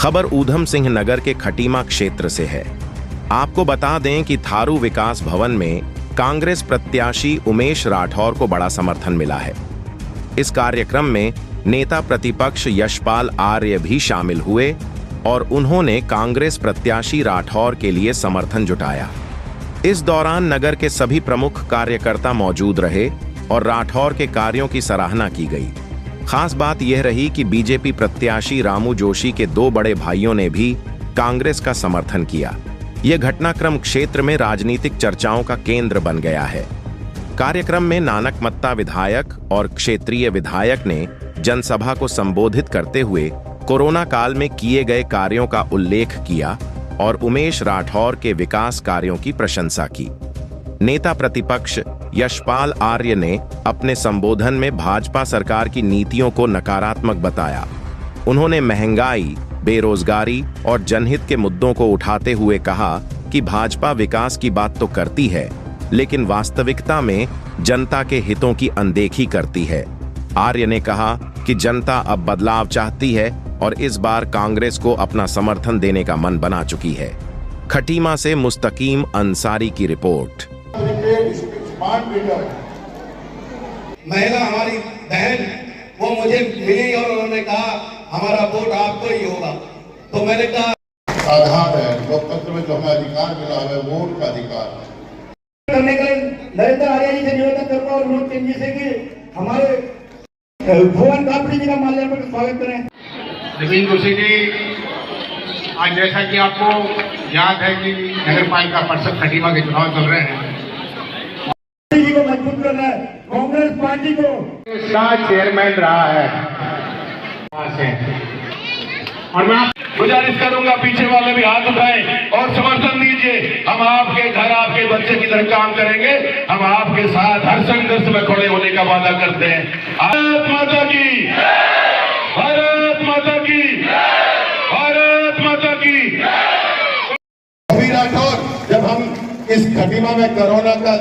खबर ऊधम सिंह नगर के खटीमा क्षेत्र से है। आपको बता दें कि थारू विकास भवन में कांग्रेस प्रत्याशी उमेश राठौर को बड़ा समर्थन मिला है। इस कार्यक्रम में नेता प्रतिपक्ष यशपाल आर्य भी शामिल हुए और उन्होंने कांग्रेस प्रत्याशी राठौर के लिए समर्थन जुटाया। इस दौरान नगर के सभी प्रमुख कार्यकर्ता मौजूद रहे और राठौर के कार्यों की सराहना की गई। खास बात यह रही कि बीजेपी प्रत्याशी रामू जोशी के 2 बड़े भाइयों ने भी कांग्रेस का समर्थन किया। यह घटनाक्रम क्षेत्र में राजनीतिक चर्चाओं का केंद्र बन गया है। कार्यक्रम में नानकमत्ता विधायक और क्षेत्रीय विधायक ने जनसभा को संबोधित करते हुए कोरोना काल में किए गए कार्यों का उल्लेख किया और उमेश राठौर के विकास कार्यों की प्रशंसा की। नेता प्रतिपक्ष यशपाल आर्य ने अपने संबोधन में भाजपा सरकार की नीतियों को नकारात्मक बताया। उन्होंने महंगाई, बेरोजगारी और जनहित के मुद्दों को उठाते हुए कहा कि भाजपा विकास की बात तो करती है, लेकिन वास्तविकता में जनता के हितों की अनदेखी करती है। आर्य ने कहा कि जनता अब बदलाव चाहती है और इस बार कांग्रेस को अपना समर्थन देने का मन बना चुकी है। खटीमा से मुस्तकीम अंसारी की रिपोर्ट। महिला हमारी बहन वो मुझे मिली और उन्होंने कहा हमारा वोट आपको ही होगा, तो मैंने कहा आधार है लोकतंत्र में जो हमें अधिकार मिला है वोट का अधिकार करने के लिए नरेंद्र आर्य जी से निवेदन करूंगा और विनोद चंद जी से कि हमारे भुवन कापड़ी जी का माल्यार्पण स्वागत करें। नवीन जोशी जी, आज जैसा कि आपको याद है कि नगर पालिका परिषद खटीमा के चुनाव चल रहे हैं, जी को मजबूत करना है, कांग्रेस पार्टी को इसका चेयरमैन रहा है और मैं गुजारिश करूंगा पीछे वाले भी हाथ उठाएं और समर्थन दीजिए। हम आपके घर, आपके बच्चे की तरह काम करेंगे। हम आपके साथ हर संघर्ष में खड़े होने का वादा करते हैं। भारत माता की, भारत माता की, भारत माता की। अभी राठौर, जब हम इस खटीमा में कोरोना का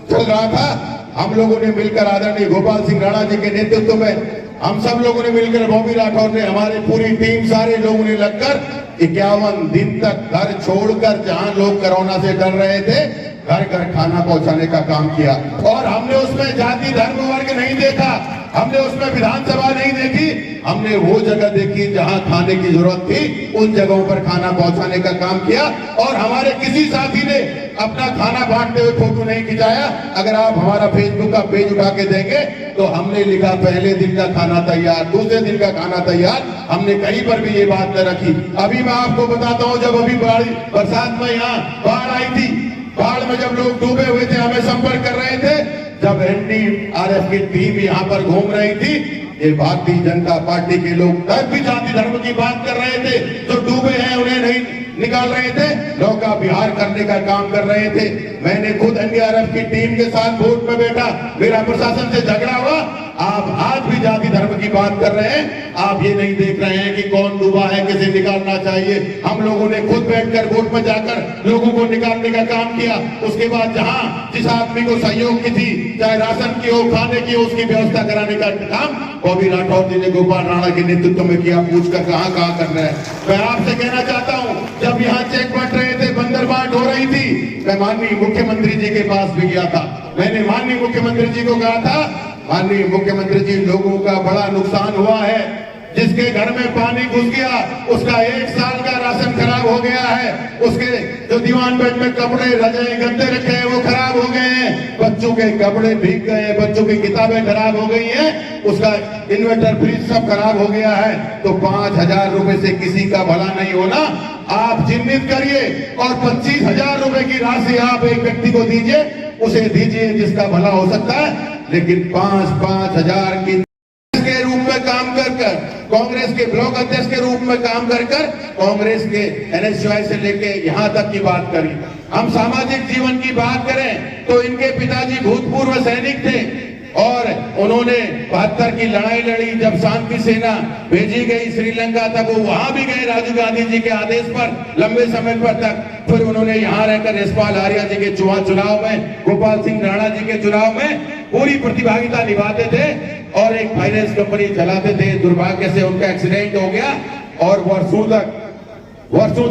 चल रहा था, हम लोगों ने मिलकर आदरणीय गोपाल सिंह राणा जी के नेतृत्व में हम सब लोगों ने मिलकर, बॉबी राठौर ने, हमारी पूरी टीम, सारे लोगों ने लगकर 51 दिन तक घर छोड़कर, जहां लोग कोरोना से डर रहे थे, घर घर खाना पहुंचाने का काम किया। और हमने उसमें जाति धर्म वर्ग नहीं देखा, हमने उसमें विधानसभा नहीं देखी, हमने वो जगह देखी जहां खाने की जरूरत थी, उन जगहों पर खाना पहुंचाने का काम किया। और हमारे किसी साथी ने अपना खाना बांटते हुए फोटो नहीं खिंचाया। अगर आप हमारा फेसबुक का पेज उठा के देंगे तो हमने लिखा पहले दिन का खाना तैयार, दूसरे दिन का खाना तैयार। हमने कहीं पर भी ये बात न रखी। अभी मैं आपको बताता हूँ, जब अभी बरसात में यहाँ बाढ़ आई थी, बाढ़ में जब लोग डूबे हुए थे, हमें संपर्क कर रहे थे, जब एनडीआरएफ की टीम यहाँ पर घूम रही थी, ये भारतीय जनता पार्टी के लोग तब भी जाति धर्म की बात कर रहे थे। जो डूबे हैं उन्हें नहीं निकाल रहे थे, नौका विहार करने का काम कर रहे थे। मैंने खुद एनडीआरएफ की टीम के साथ बोट में बैठा, मेरा प्रशासन से झगड़ा हुआ। आप आज भी जाति धर्म की बात कर रहे हैं, आप ये नहीं देख रहे हैं कि कौन डूबा है, किसे निकालना चाहिए। हम लोगों ने खुद बैठकर बोट में जाकर लोगों को निकालने का काम किया। उसके बाद जहां जिस आदमी को सहयोग की थी, चाहे राशन की हो, खाने की हो, उसकी व्यवस्था कराने का काम बॉबी राठौर जी ने गोपाल राणा के नेतृत्व में किया। पूछकर कहां करना है। मैं आपसे कहना चाहता हूं, जब यहाँ चेक बंट रहे थे, बंदर बांट हो रही थी, मैं माननीय मुख्यमंत्री जी के पास भी गया था। मैंने माननीय मुख्यमंत्री जी को कहा था, माननीय मुख्यमंत्री जी, लोगों का बड़ा नुकसान हुआ है। जिसके घर में पानी घुस गया, उसका 1 साल का राशन खराब हो गया है। उसके जो दीवान बेड में कपड़े, रजाई, गद्दे रखे हैं, वो खराब हो गए हैं। बच्चों के कपड़े भीग गए, बच्चों की किताबें खराब हो गई हैं, उसका इन्वर्टर, फ्रिज सब खराब हो गया है। तो 5,000 रुपए से किसी का भला नहीं होना। आप चिन्हित करिए और 25,000 रुपए की राशि आप एक व्यक्ति को दीजिए, उसे दीजिए जिसका भला हो सकता है। लेकिन 5-5 हजार की के रूप में काम कर कांग्रेस के ब्लॉक अध्यक्ष के रूप में काम कर कांग्रेस के NSY से लेके यहाँ तक की बात करी। हम सामाजिक जीवन की बात करें तो इनके पिताजी भूतपूर्व सैनिक थे और उन्होंने 72 की लड़ाई लड़ी। जब शांति सेना भेजी गई श्रीलंका तक, वो वहां भी गए राजीव गांधी जी के आदेश पर लंबे समय पर तक। फिर उन्होंने यहाँ रहकर यशपाल आर्य जी के चुनाव में, गोपाल सिंह राणा जी के चुनाव में पूरी प्रतिभागिता निभाते थे और एक फाइनेंस कंपनी चलाते थे। दुर्भाग्य से उनका एक्सीडेंट हो गया और वर्षों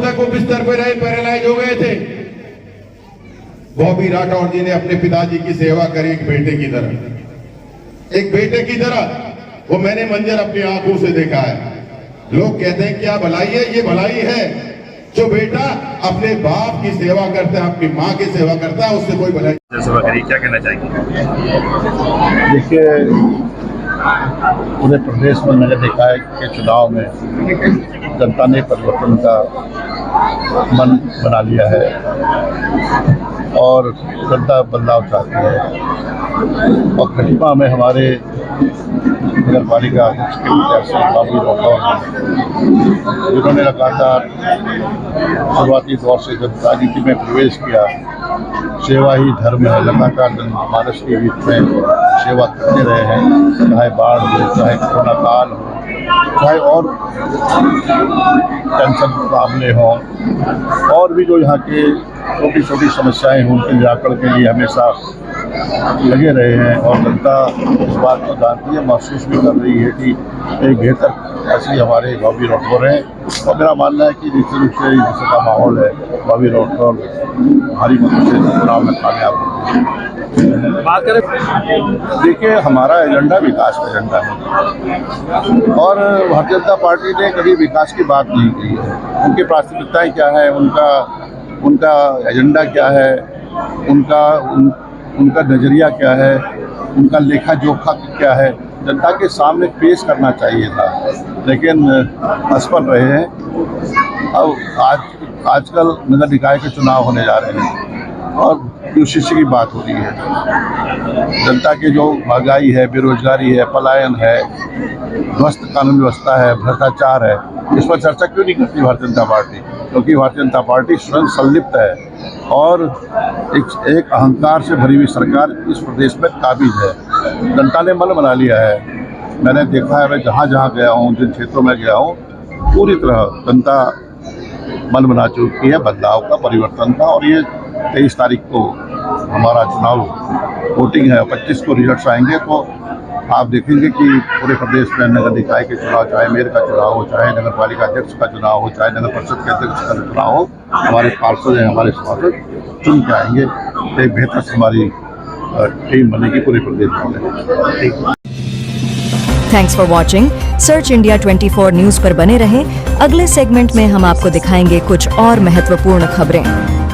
तक वो बिस्तर पे रहे, पैरालाइज हो गए थे। बॉबी राठौर जी ने अपने पिताजी की सेवा करी एक बेटे की तरह। वो मैंने मंजर अपनी आंखों से देखा है। लोग कहते हैं क्या भलाई है, ये भलाई है जो बेटा अपने बाप की सेवा करता है, अपनी माँ की सेवा करता है, उससे कोई भलाई। सेवा करी, क्या कहना चाहेंगे? देखिए, पूरे प्रदेश में मैंने देखा है कि चुनाव में जनता ने परिवर्तन का मन बना लिया है और जनता बदलाव चाहती है। और खटीमा में हमारे नगर पालिका अध्यक्ष के प्रत्याशी बॉबी राठौर जिन्होंने लगातार शुरुआती दौर से जब राजनीति में प्रवेश किया, सेवा ही धर्म है, लगातार जनमानस के बीच में सेवा करते रहे हैं, चाहे बाढ़ हो, चाहे कोरोना काल हो, चाहे और टेंशन मामले हों, और भी जो यहाँ के छोटी छोटी समस्याएं हों उनके निराकरण के लिए हमेशा लगे रहे हैं। और जनता इस बात को जानती है, महसूस भी कर रही है कि एक बेहतर ऐसी हमारे बॉबी राठौर हैं। और मेरा मानना है कि निश्चित रूप से जिस का माहौल है, बॉबी राठौर भारी मतों से चुनाव में कामयाब होंगे। बात करें, देखिए, हमारा एजेंडा विकास का एजेंडा है और भारतीय जनता पार्टी ने कभी विकास की बात नहीं की है। उनकी प्राथमिकताएं क्या है, उनका एजेंडा क्या है, उनका नज़रिया क्या है, उनका लेखा जोखा क्या है, जनता के सामने पेश करना चाहिए था, लेकिन असफल रहे हैं। अब आजकल नगर निकाय के चुनाव होने जा रहे हैं और यूसीसी की बात हो रही है। जनता की जो महंगाई है, बेरोजगारी है, पलायन है, ध्वस्त कानून व्यवस्था है, भ्रष्टाचार है, इस पर चर्चा क्यों नहीं करती भारतीय जनता पार्टी? क्योंकि भारतीय जनता पार्टी स्वयं संलिप्त है और एक अहंकार से भरी हुई सरकार इस प्रदेश में काबिज है। जनता ने मन बना लिया है। मैंने देखा है, मैं जहाँ जहाँ गया हूँ, जिन क्षेत्रों में गया हूँ, पूरी तरह जनता मन बना चुकी है बदलाव का, परिवर्तन का। और ये 23 तारीख को हमारा चुनाव वोटिंग है, 25 को रिजल्ट्स आएंगे, तो आप देखेंगे कि पूरे प्रदेश में नगर निकाय के चुनाव, चाहे मेयर का चुनाव हो, चाहे नगर पालिका अध्यक्ष का चुनाव हो, चाहे नगर परिषद के अध्यक्ष का चुनाव हो, हमारे पार्षद हैं, हमारे सांसद चुन के आएंगे। तो एक बेहतर से हमारी टीम बनेगी पूरे प्रदेश में। Thanks for watching. Search India 24 news पर बने रहें। अगले सेगमेंट में हम आपको दिखाएंगे कुछ और महत्वपूर्ण खबरें।